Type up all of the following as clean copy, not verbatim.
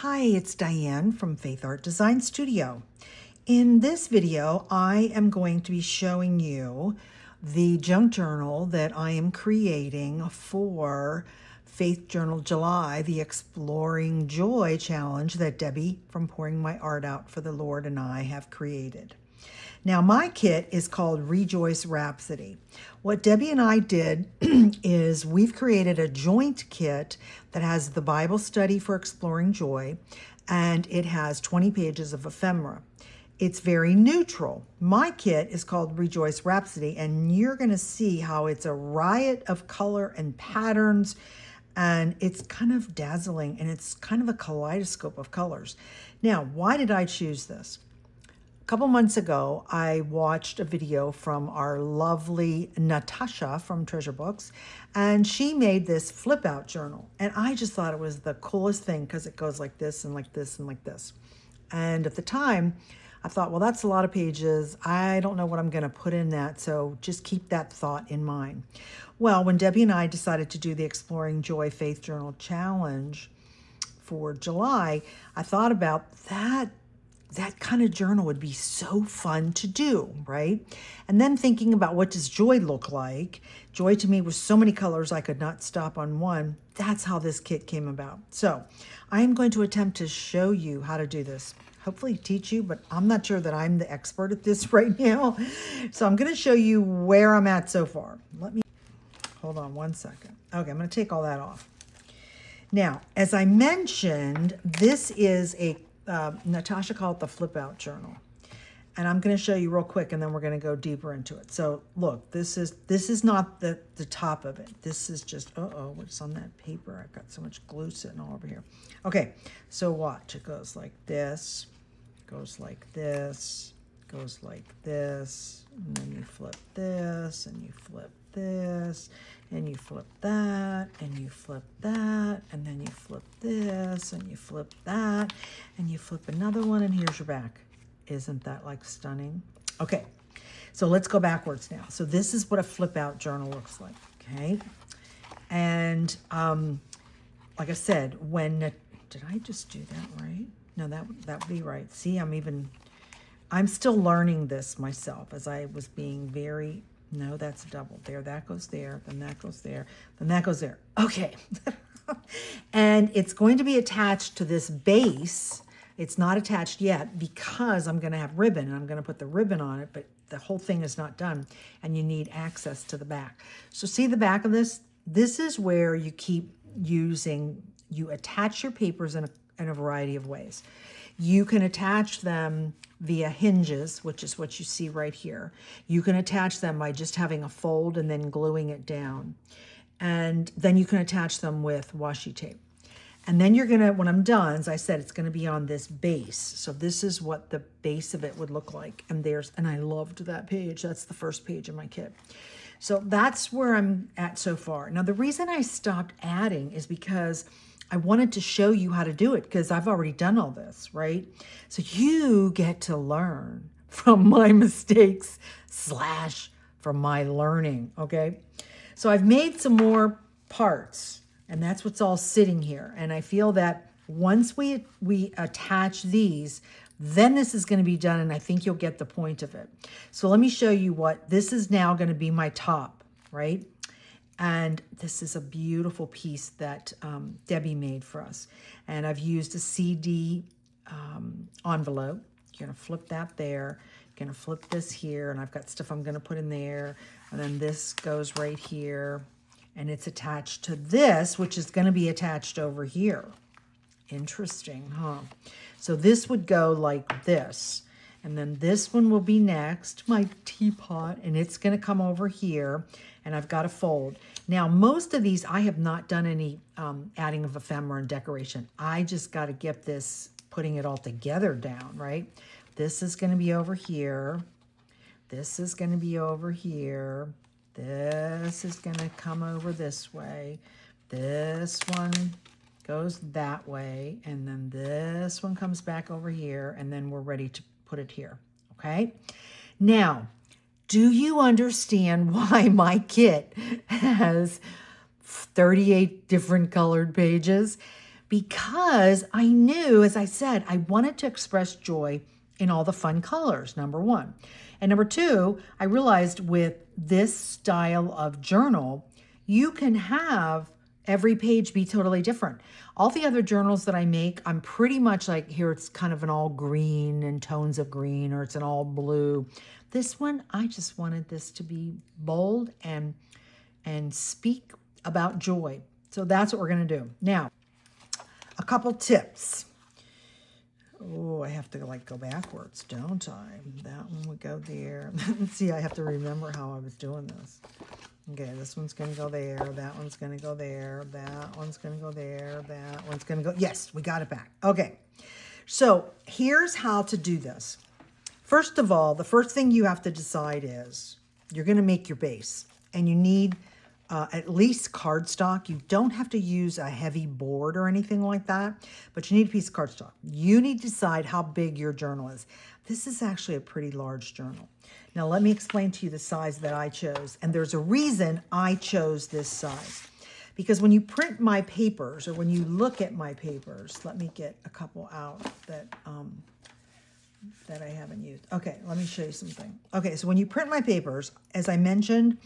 Hi, it's Diane from Faithart Design Studio. In this video, I am going to be showing you the junk journal that I am creating for Faith Journal July, the Exploring Joy Challenge that Debbie from Pouring My Art Out for the Lord and I have created. Now, my kit is called Rejoice Rhapsody. What Debbie and I did is we've created a joint kit that has the Bible study for exploring joy, and it has 20 pages of ephemera. It's very neutral. My kit is called Rejoice Rhapsody, and you're going to see how it's a riot of color and patterns, and it's kind of dazzling, and it's kind of a kaleidoscope of colors. Now, why did I choose this? A couple months ago, I watched a video from our lovely Natasha from Treasure Books, and she made this flip out journal. And I just thought it was the coolest thing because it goes like this and like this and like this. And at the time, I thought, well, that's a lot of pages. I don't know what I'm going to put in that, so just keep that thought in mind. Well, when Debbie and I decided to do the Exploring Joy Faith Journal Challenge for July, I thought about that kind of journal would be so fun to do, right? And then thinking about what does joy look like? Joy to me was so many colors I could not stop on one. That's how this kit came about. So I'm going to attempt to show you how to do this. Hopefully teach you, but I'm not sure that I'm the expert at this right now. So I'm going to show you where I'm at so far. Hold on one second. Okay, I'm going to take all that off. Now, as I mentioned, this is a Natasha called it the flip out journal, and I'm going to show you real quick, and then we're going to go deeper into it. So look, this is not the top of it. This is just what's on that paper? I've got so much glue sitting all over here. Okay, so watch. It goes like this, goes like this, goes like this, and then you flip this, and you flip this, and you flip that, and you flip that, and then you flip this, and you flip that, and you flip another one, and here's your back. Isn't that like stunning? Okay, so let's go backwards now. So this is what a flip out journal looks like, okay? And like I said, did I just do that right? No, that would be right. See, I'm still learning this myself as I was being very, no, that's double. There, that goes there, then that goes there, then that goes there. Okay. And it's going to be attached to this base. It's not attached yet because I'm going to have ribbon, and I'm going to put the ribbon on it, but the whole thing is not done, and you need access to the back. So see the back of this? This is where you attach your papers in a variety of ways. You can attach them via hinges, which is what you see right here. You can attach them by just having a fold and then gluing it down. And then you can attach them with washi tape. And then you're gonna, when I'm done, as I said, it's gonna be on this base. So this is what the base of it would look like. And I loved that page. That's the first page of my kit. So that's where I'm at so far. Now, the reason I stopped adding is because I wanted to show you how to do it because I've already done all this, right? So you get to learn from my mistakes / from my learning, okay? So I've made some more parts, and that's what's all sitting here. And I feel that once we attach these, then this is going to be done, and I think you'll get the point of it. So let me show you this is now going to be my top, right? And this is a beautiful piece that Debbie made for us. And I've used a CD envelope. You're going to flip that there. You're going to flip this here. And I've got stuff I'm going to put in there. And then this goes right here. And it's attached to this, which is going to be attached over here. Interesting, huh? So this would go like this. And then this one will be next, my teapot, and it's going to come over here, and I've got a fold. Now, most of these, I have not done any adding of ephemera and decoration. I just got to get this, putting it all together down, right? This is going to be over here. This is going to be over here. This is going to come over this way. This one goes that way, and then this one comes back over here, and then we're ready to put it here, okay? Now, do you understand why my kit has 38 different colored pages? because I knew, as I said, I wanted to express joy in all the fun colors, number one. And number two, I realized with this style of journal, you can have every page be totally different. All the other journals that I make, I'm pretty much like, here it's kind of an all green and tones of green, or it's an all blue. This one, I just wanted this to be bold and speak about joy. So that's what we're going to do. Now, a couple tips. Oh, I have to like go backwards, don't I? That one would go there. See, I have to remember how I was doing this. Okay, this one's going to go there. That one's going to go there. That one's going to go there. That one's going to go. Yes, we got it back. Okay, so here's how to do this. First of all, the first thing you have to decide is you're going to make your base, and you need at least cardstock. You don't have to use a heavy board or anything like that, but you need a piece of cardstock. You need to decide how big your journal is. This is actually a pretty large journal. Now let me explain to you the size that I chose, and there's a reason I chose this size. Because when you print my papers, or when you look at my papers, let me get a couple out that I haven't used. Okay, let me show you something. Okay, so when you print my papers, as I mentioned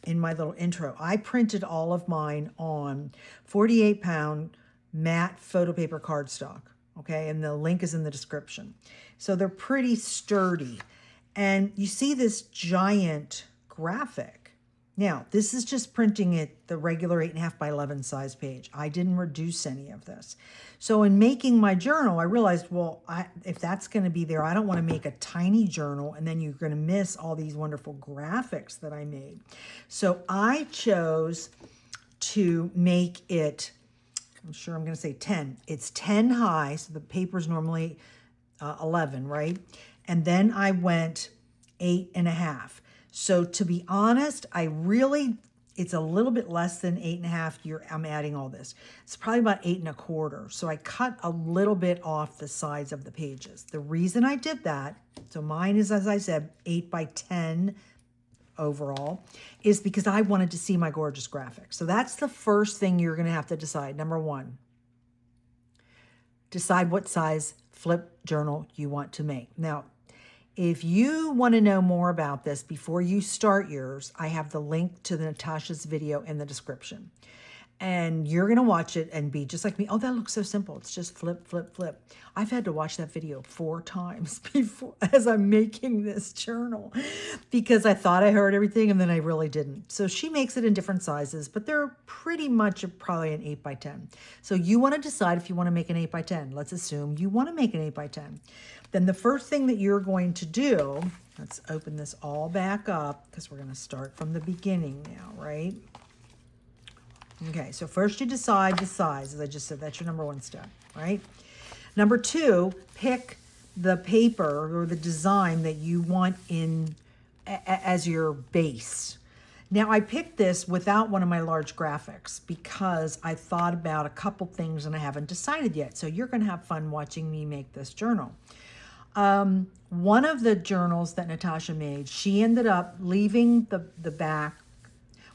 in my little intro, I printed all of mine on 48-pound matte photo paper cardstock, okay? And the link is in the description. So they're pretty sturdy. And you see this giant graphic. Now, this is just printing it the regular 8.5 by 11 size page. I didn't reduce any of this. So in making my journal, I realized, well, if that's going to be there, I don't want to make a tiny journal and then you're going to miss all these wonderful graphics that I made. So I chose to make it, I'm sure I'm going to say 10. It's 10 high, so the paper's normally 11, right? And then I went 8.5. So to be honest, it's a little bit less than 8.5. I'm adding all this. It's probably about 8.25. So I cut a little bit off the sides of the pages. The reason I did that, so mine is, as I said, 8 by 10 overall, is because I wanted to see my gorgeous graphics. So that's the first thing you're going to have to decide. Number one, decide what size flip journal you want to make. Now, if you want to know more about this before you start yours, I have the link to the Natasha's video in the description. And you're going to watch it and be just like me. Oh, that looks so simple. It's just flip, flip, flip. I've had to watch that video 4 times before as I'm making this journal because I thought I heard everything and then I really didn't. So she makes it in different sizes, but they're pretty much probably an 8 by 10. So you want to decide if you want to make an 8 by 10. Let's assume you want to make an 8 by 10. Then the first thing that you're going to do, let's open this all back up because we're going to start from the beginning now, right? Okay, so first you decide the size, as I just said, that's your number one step, right? Number two, pick the paper or the design that you want in as your base. Now, I picked this without one of my large graphics because I thought about a couple things and I haven't decided yet. So you're going to have fun watching me make this journal. One of the journals that Natasha made, she ended up leaving the back.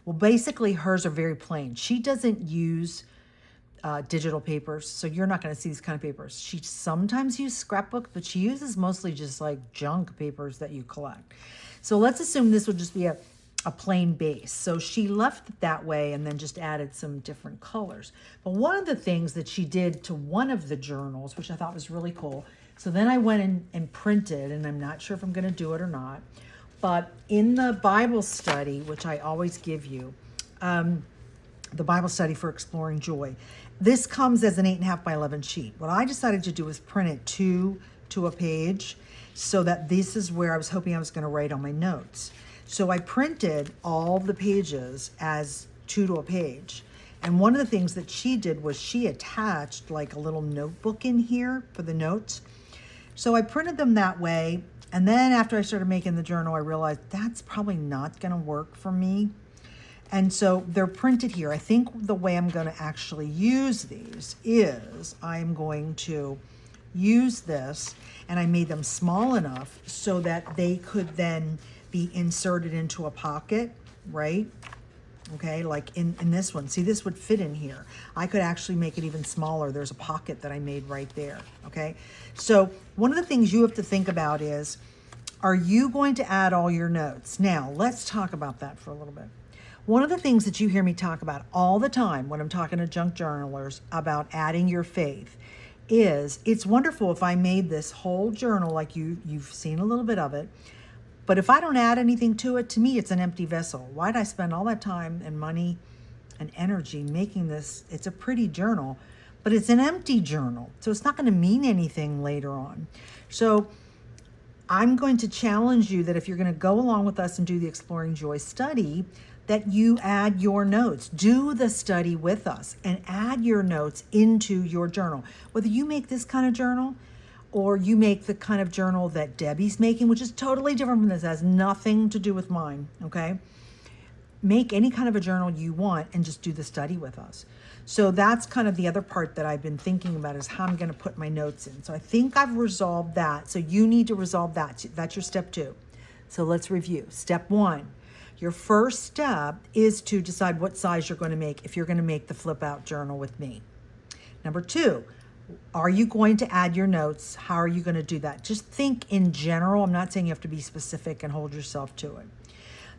Well, basically hers are very plain. She doesn't use digital papers, so you're not going to see these kind of papers. She sometimes uses scrapbooks, but she uses mostly just like junk papers that you collect. So let's assume this would just be a plain base. So she left it that way and then just added some different colors. But one of the things that she did to one of the journals, which I thought was really cool, so then I went and printed, and I'm not sure if I'm going to do it or not, but in the Bible study, which I always give you, the Bible study for exploring joy, this comes as an 8.5 by 11 sheet. What I decided to do was print it 2 to a page so that this is where I was hoping I was going to write on my notes. So I printed all the pages as 2 to a page. And one of the things that she did was she attached like a little notebook in here for the notes. So I printed them that way. And then after I started making the journal, I realized that's probably not going to work for me. And so they're printed here. I think the way I'm going to actually use these is I'm going to use this, and I made them small enough so that they could then be inserted into a pocket, right? Okay, like in this one. See, this would fit in here. I could actually make it even smaller. There's a pocket that I made right there, okay? So one of the things you have to think about is, are you going to add all your notes? Now, let's talk about that for a little bit. One of the things that you hear me talk about all the time when I'm talking to junk journalers about adding your faith is, it's wonderful if I made this whole journal, like you've seen a little bit of it, but if I don't add anything to it, to me, it's an empty vessel. Why'd I spend all that time and money and energy making this? It's a pretty journal, but it's an empty journal. So it's not going to mean anything later on. So I'm going to challenge you that if you're going to go along with us and do the Exploring Joy study, that you add your notes. Do the study with us and add your notes into your journal. Whether you make this kind of journal, or you make the kind of journal that Debbie's making, which is totally different from this, has nothing to do with mine, okay? Make any kind of a journal you want and just do the study with us. So that's kind of the other part that I've been thinking about, is how I'm gonna put my notes in. So I think I've resolved that. So you need to resolve that. That's your step 2. So let's review. Step 1, your first step is to decide what size you're gonna make if you're gonna make the flip out journal with me. Number 2, are you going to add your notes? How are you going to do that? Just think in general. I'm not saying you have to be specific and hold yourself to it.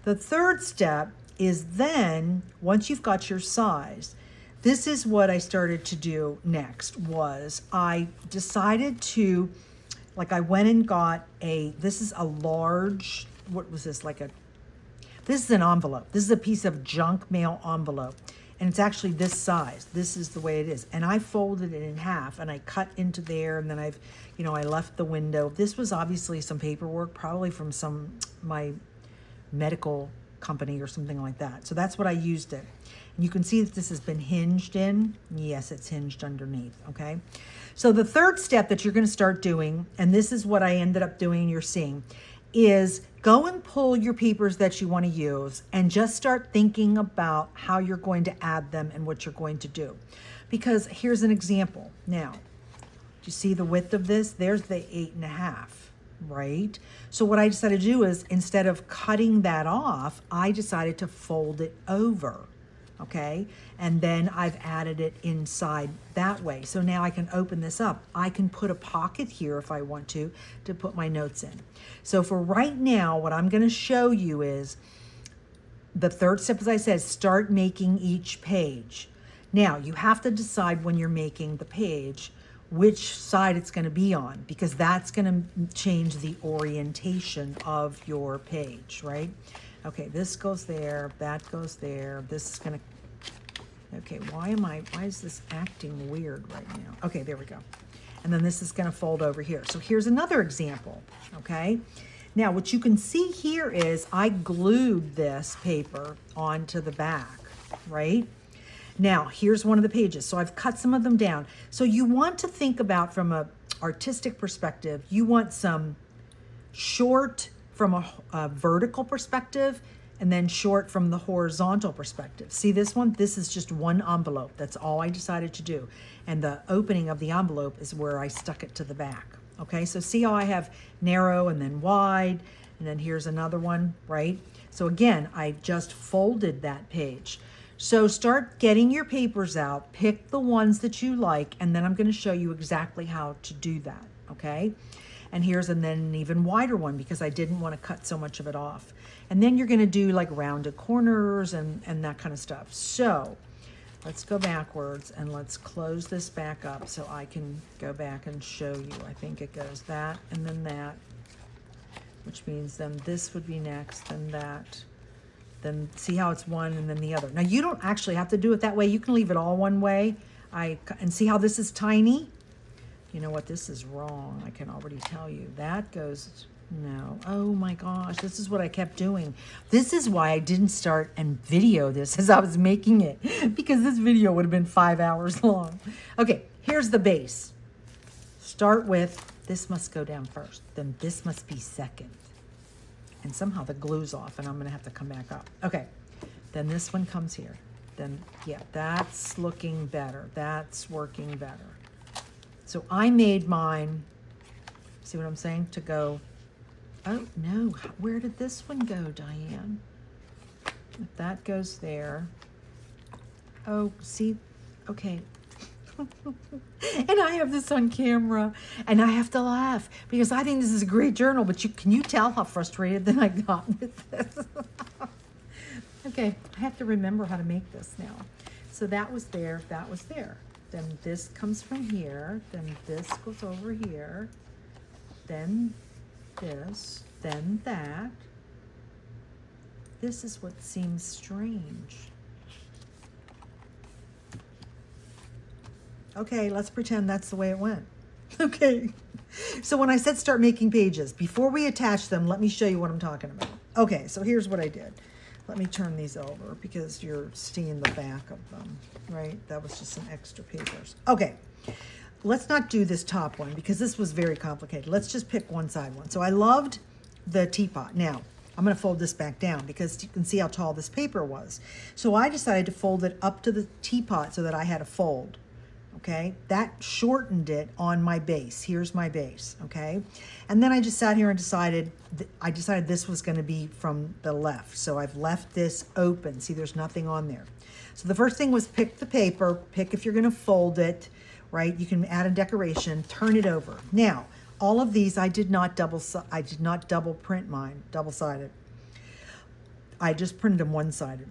The third step is then, once you've got your size, this is what I started to do next, was I decided to, like I went and got this is a large, what was this, this is an envelope. This is a piece of junk mail envelope. And it's actually this size. This is the way it is. And I folded it in half and I cut into there, and then I left the window. This was obviously some paperwork, probably from my medical company or something like that. So that's what I used it. And you can see that this has been hinged in. Yes, it's hinged underneath, okay? So the third step that you're gonna start doing, and this is what I ended up doing, you're seeing, is go and pull your papers that you want to use and just start thinking about how you're going to add them and what you're going to do. Because here's an example. Now, do you see the width of this? There's the 8.5, right? So what I decided to do is, instead of cutting that off, I decided to fold it over, okay? And then I've added it inside that way. So now I can open this up. I can put a pocket here if I want to put my notes in. So for right now, what I'm gonna show you is the third step, as I said, start making each page. Now, you have to decide when you're making the page which side it's gonna be on, because that's gonna change the orientation of your page, right? Okay, this goes there, that goes there, this is gonna, okay, why is this acting weird right now? Okay, there we go. And then this is gonna fold over here. So here's another example, okay? Now, what you can see here is I glued this paper onto the back, right? Now, here's one of the pages. So I've cut some of them down. So you want to think about, from an artistic perspective, you want some short from a vertical perspective, and then short from the horizontal perspective. See this one? This is just one envelope. That's all I decided to do. And the opening of the envelope is where I stuck it to the back. Okay, so see how I have narrow and then wide, and then here's another one, right? So again, I just folded that page. So start getting your papers out, pick the ones that you like, and then I'm gonna show you exactly how to do that, okay? And here's then an even wider one, because I didn't want to cut so much of it off. And then you're going to do like rounded corners and that kind of stuff. So let's go backwards and let's close this back up so I can go back and show you. I think it goes that and then that, which means then this would be next, then that. Then see how it's one and then the other. Now you don't actually have to do it that way. You can leave it all one way. And see how this is tiny? You know what, this is wrong. I can already tell you. That goes, no. Oh my gosh, this is what I kept doing. This is why I didn't start and video this as I was making it, because this video would have been 5 hours long. Okay, here's the base. Start with, this must go down first, then this must be second. And somehow the glue's off and I'm gonna have to come back up. Okay, then this one comes here. Then, yeah, that's looking better. That's working better. So I made mine, see what I'm saying, to go, oh no, where did this one go, Diane? If that goes there. Oh, see, okay. And I have this on camera, and I have to laugh because I think this is a great journal, but can you tell how frustrated that I got with this? Okay, I have to remember how to make this now. So that was there, that was there. Then this comes from here, then this goes over here, then this, then that. This is what seems strange. Okay, let's pretend that's the way it went. Okay, so when I said start making pages, before we attach them, let me show you what I'm talking about. Okay, so here's what I did. Let me turn these over because you're seeing the back of them, right? That was just some extra papers. Okay, let's not do this top one because this was very complicated. Let's just pick one side one. So I loved the teapot. Now, I'm going to fold this back down because you can see how tall this paper was. So I decided to fold it up to the teapot so that I had a fold. Okay, that shortened it on my base. Here's my base, okay? And then I just sat here and decided this was gonna be from the left. So I've left this open. See, there's nothing on there. So the first thing was pick the paper, pick if you're gonna fold it, right? You can add a decoration, turn it over. Now, all of these, I did not double print mine, double-sided. I just printed them one-sided.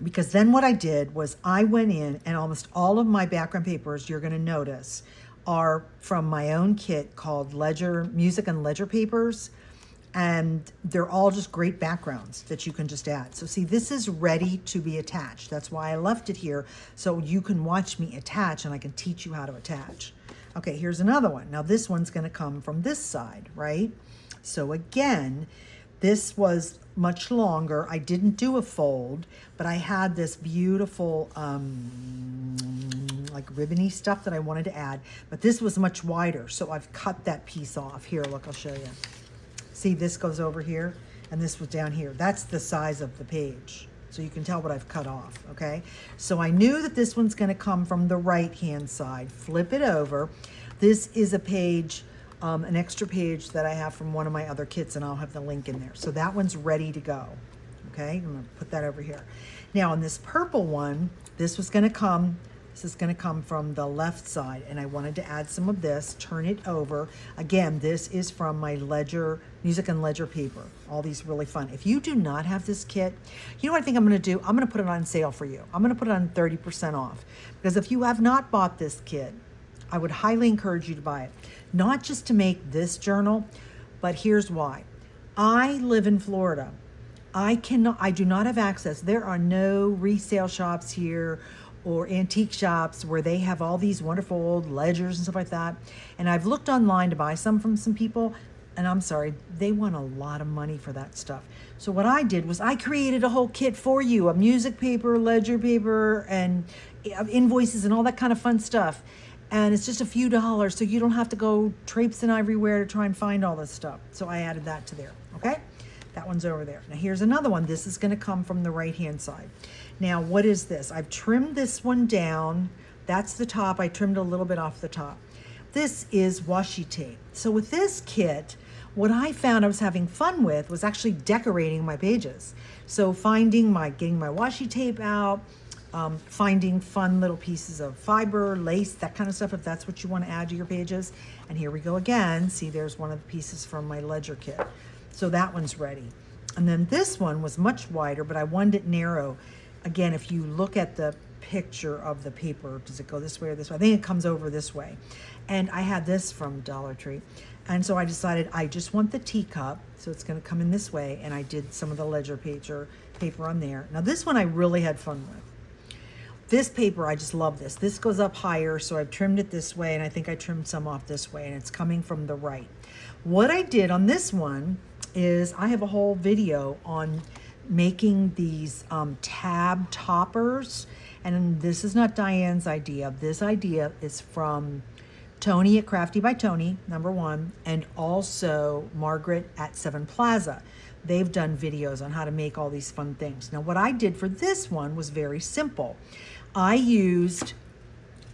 Because then what I did was I went in and almost all of my background papers, you're going to notice, are from my own kit called Music and Ledger Papers. And they're all just great backgrounds that you can just add. So see, this is ready to be attached. That's why I left it here, so you can watch me attach and I can teach you how to attach. Okay, here's another one. Now this one's going to come from this side, right? So again, this was much longer. I didn't do a fold, but I had this beautiful like ribbony stuff that I wanted to add, but this was much wider, so I've cut that piece off. Here, look, I'll show you. See, this goes over here, and this was down here. That's the size of the page, so you can tell what I've cut off, okay? So I knew that this one's gonna come from the right-hand side. Flip it over. This is a page, an extra page that I have from one of my other kits, and I'll have the link in there. So that one's ready to go, okay? I'm gonna put that over here. Now on this purple one, this is gonna come from the left side, and I wanted to add some of this, turn it over. Again, this is from my Music and Ledger paper. All these really fun. If you do not have this kit, you know what I think I'm gonna do? I'm gonna put it on sale for you. I'm gonna put it on 30% off, because if you have not bought this kit, I would highly encourage you to buy it. Not just to make this journal, but here's why. I live in Florida. I do not have access. There are no resale shops here or antique shops where they have all these wonderful old ledgers and stuff like that. And I've looked online to buy some from some people, and I'm sorry, they want a lot of money for that stuff. So what I did was I created a whole kit for you, a music paper, ledger paper, and invoices and all that kind of fun stuff. And it's just a few dollars, so you don't have to go traipsing everywhere to try and find all this stuff. So I added that to there, okay? That one's over there. Now here's another one. This is gonna come from the right-hand side. Now, what is this? I've trimmed this one down. That's the top. I trimmed a little bit off the top. This is washi tape. So with this kit, what I found I was having fun with was actually decorating my pages. So getting my washi tape out, finding fun little pieces of fiber, lace, that kind of stuff, if that's what you want to add to your pages. And here we go again. See, there's one of the pieces from my ledger kit. So that one's ready. And then this one was much wider, but I wanted it narrow. Again, if you look at the picture of the paper, does it go this way or this way? I think it comes over this way. And I had this from Dollar Tree. And so I decided I just want the teacup, so it's gonna come in this way, and I did some of the ledger paper on there. Now this one I really had fun with. This paper, I just love this. This goes up higher, so I've trimmed it this way, and I think I trimmed some off this way, and it's coming from the right. What I did on this one is I have a whole video on making these tab toppers, and this is not Diane's idea. This idea is from Tony at Crafty by Tony, #1, and also Margaret at Seven Plaza. They've done videos on how to make all these fun things. Now what I did for this one was very simple. I used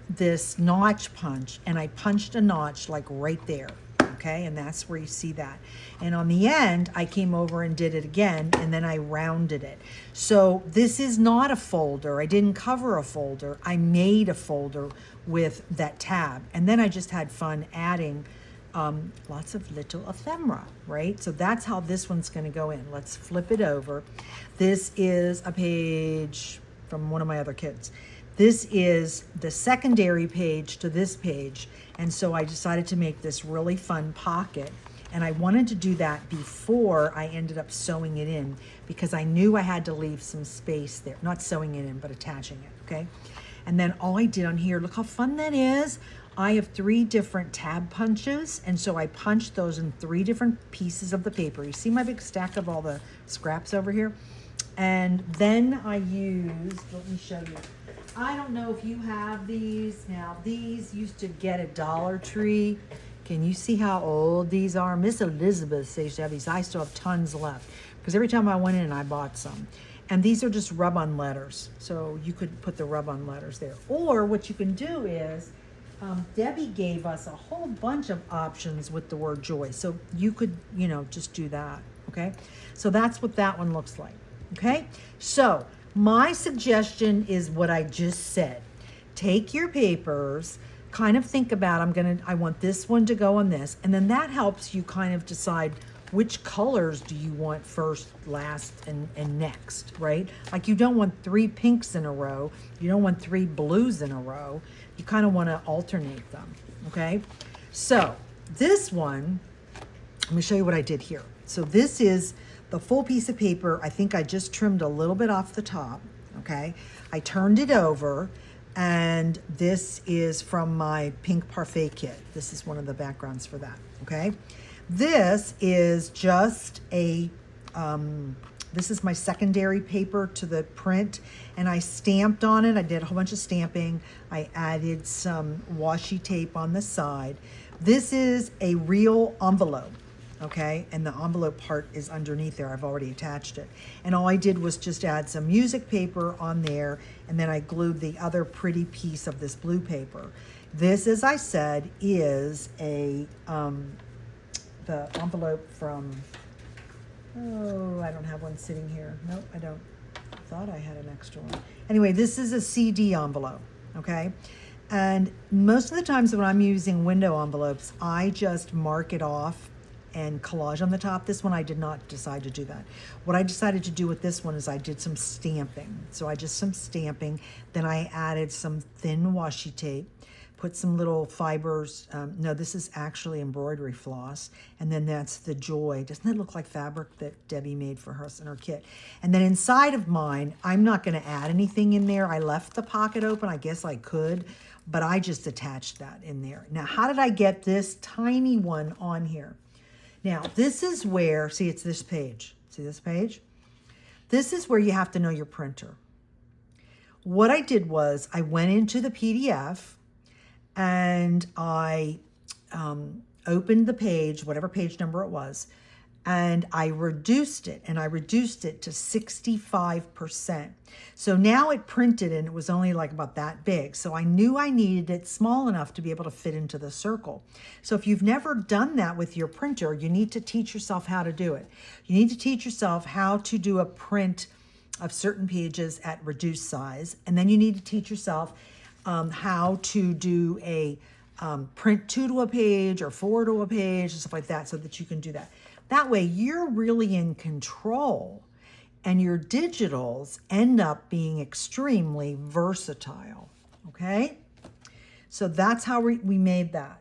this notch punch, and I punched a notch like right there, okay? And that's where you see that. And on the end, I came over and did it again, and then I rounded it. So this is not a folder. I didn't cover a folder. I made a folder with that tab. And then I just had fun adding lots of little ephemera, right? So that's how this one's going to go in. Let's flip it over. This is a page from one of my other kids. This is the secondary page to this page. And so I decided to make this really fun pocket. And I wanted to do that before I ended up sewing it in, because I knew I had to leave some space there. Not sewing it in, but attaching it, okay? And then all I did on here, look how fun that is. I have 3 different tab punches, and so I punched those in 3 different pieces of the paper. You see my big stack of all the scraps over here? And then I used, let me show you. I don't know if you have these. Now, these used to get at Dollar Tree. Can you see how old these are? Miss Elizabeth used to have these. I still have tons left, because every time I went in, I bought some. And these are just rub-on letters. So you could put the rub-on letters there. Or what you can do is, Debbie gave us a whole bunch of options with the word joy. So you could, just do that, okay? So that's what that one looks like, okay? So my suggestion is what I just said. Take your papers, kind of think about, I want this one to go on this, and then that helps you kind of decide which colors do you want first, last, and next, right? Like you don't want 3 pinks in a row. You don't want 3 blues in a row. You kind of want to alternate them, okay? So this one, let me show you what I did here. So this is the full piece of paper. I think I just trimmed a little bit off the top, okay? I turned it over, and this is from my pink parfait kit. This is one of the backgrounds for that, okay? This is just this is my secondary paper to the print, and I stamped on it. I did a whole bunch of stamping. I added some washi tape on the side. This is a real envelope, okay? And the envelope part is underneath there. I've already attached it. And all I did was just add some music paper on there, and then I glued the other pretty piece of this blue paper. This, as I said, is the envelope from, I don't have one sitting here. Nope, I don't. I thought I had an extra one. Anyway, this is a CD envelope, okay? And most of the times when I'm using window envelopes, I just mark it off and collage on the top. This one I did not decide to do that. What I decided to do with this one is I did some stamping. So I just some stamping, then I added some thin washi tape, put some little fibers. No, this is actually embroidery floss. And then that's the joy. Doesn't that look like fabric that Debbie made for us in her kit? And then inside of mine, I'm not gonna add anything in there. I left the pocket open. I guess I could, but I just attached that in there. Now, how did I get this tiny one on here? Now, this is where, see, it's this page. See this page? This is where you have to know your printer. What I did was I went into the PDF, and I opened the page, whatever page number it was, and I reduced it, to 65%. So now it printed, and it was only like about that big. So I knew I needed it small enough to be able to fit into the circle. So if you've never done that with your printer, you need to teach yourself how to do it. You need to teach yourself how to do a print of certain pages at reduced size, and then you need to teach yourself how to do a print 2 to a page or 4 to a page and stuff like that, so that you can do that. That way you're really in control, and your digitals end up being extremely versatile, okay? So that's how we made that.